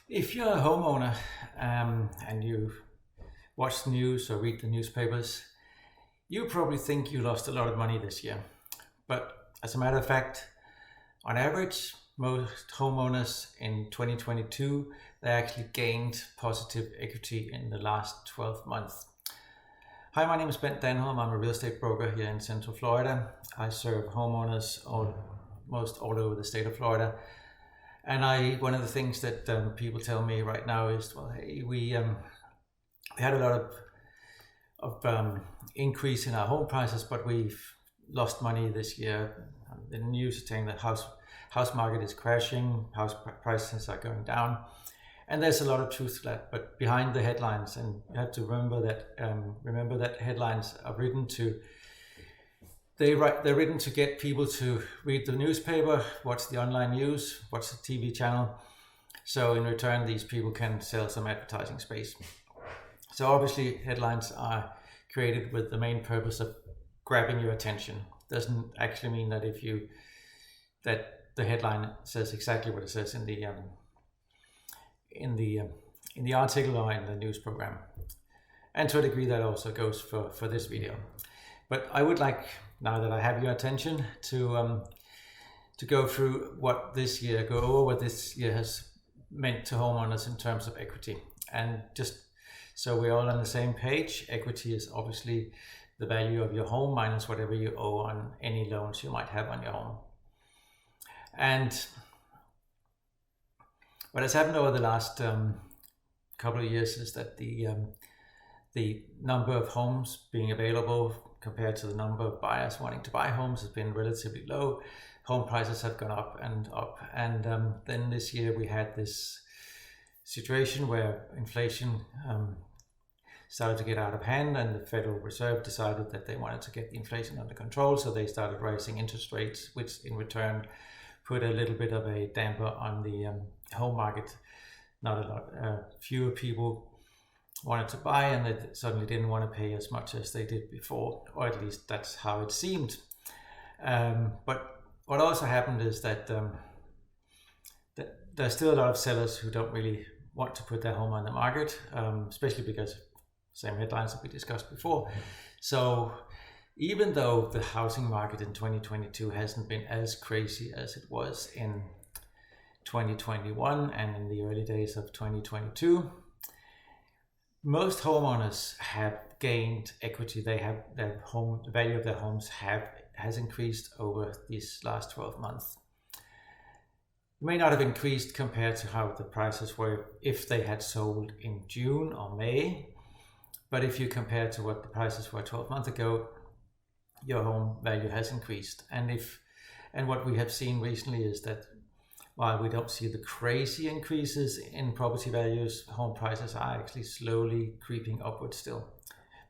If you're a homeowner and you watch the news or read the newspapers, you probably think you lost a lot of money this year. But as a matter of fact, on average, most homeowners in 2022, they actually gained positive equity in the last 12 months. Hi, my name is Danholm. I'm a real estate broker here in Central Florida. I serve homeowners almost all over the state of Florida. And one of the things that people tell me right now is, well, hey, we had a lot of increase in our home prices, but we've lost money this year. The news is saying that house market is crashing, house prices are going down, and there's a lot of truth to that. But behind the headlines, and you have to remember that headlines are written to. They're written to get people to read the newspaper, watch the online news, watch the TV channel. So in return, these people can sell some advertising space. So obviously, headlines are created with the main purpose of grabbing your attention. Doesn't actually mean that that the headline says exactly what it says in the article or in the news program. And to a degree, that also goes for this video. But I would like, now that I have your attention, to go through what this year has meant to homeowners in terms of equity. And just so we're all on the same page, equity is obviously the value of your home minus whatever you owe on any loans you might have on your home. And what has happened over the last couple of years is that the number of homes being available compared to the number of buyers wanting to buy homes has been relatively low. Home prices have gone up and up. And then this year we had this situation where inflation started to get out of hand, and the Federal Reserve decided that they wanted to get the inflation under control. So they started raising interest rates, which in return put a little bit of a damper on the home market. Not a lot, fewer people wanted to buy, and they suddenly didn't want to pay as much as they did before, or at least that's how it seemed. But what also happened is that there's still a lot of sellers who don't really want to put their home on the market, especially because same headlines that we discussed before. So even though the housing market in 2022 hasn't been as crazy as it was in 2021 and in the early days of 2022, most homeowners have gained equity. They have the value of their homes has increased over these last 12 months. It may not have increased compared to how the prices were if they had sold in June or May, but if you compare to what the prices were 12 months ago, your home value has increased. And what we have seen recently is that while we don't see the crazy increases in property values, home prices are actually slowly creeping upwards still,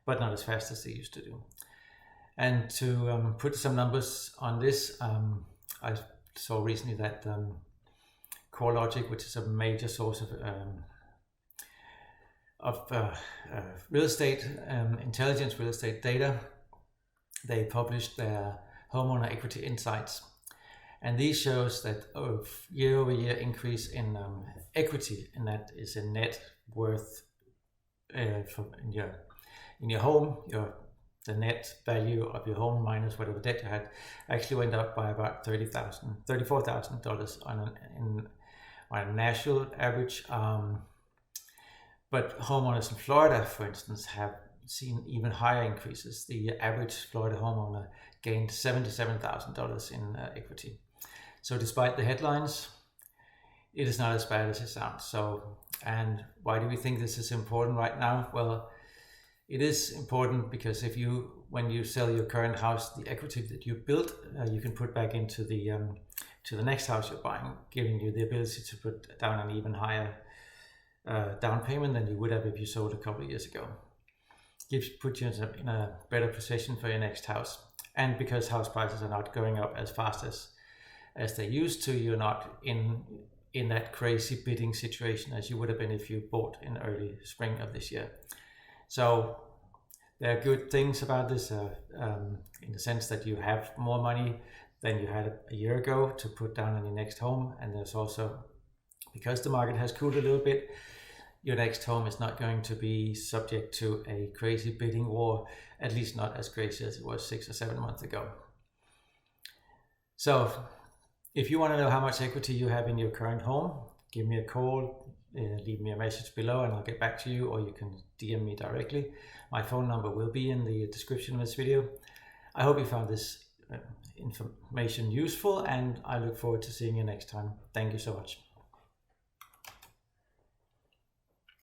but not as fast as they used to do. And to put some numbers on this, I saw recently that ﷺ, which is a major source of real estate intelligence, real estate data, they published their homeowner equity insights. And these shows that year-over-year increase in equity, and that is a net worth in your home, the net value of your home minus whatever debt you had, actually went up by about $34,000 on a national average. But homeowners in Florida, for instance, have seen even higher increases. The average Florida homeowner gained $77,000 in equity. So despite the headlines, it is not as bad as it sounds. So, and why do we think this is important right now? Well, it is important because when you sell your current house, the equity that you built, you can put back into the next house you're buying, giving you the ability to put down an even higher down payment than you would have if you sold a couple of years ago. Put you in a better position for your next house. And because house prices are not going up as fast as they used to, you're not in that crazy bidding situation as you would have been if you bought in early spring of this year. So there are good things about this in the sense that you have more money than you had a year ago to put down on your next home, and there's also because the market has cooled a little bit, your next home is not going to be subject to a crazy bidding war, at least not as crazy as it was 6 or 7 months ago. So if you want to know how much equity you have in your current home, give me a call, leave me a message below and I'll get back to you, or you can DM me directly. My phone number will be in the description of this video. I hope you found this information useful, and I look forward to seeing you next time. Thank you so much.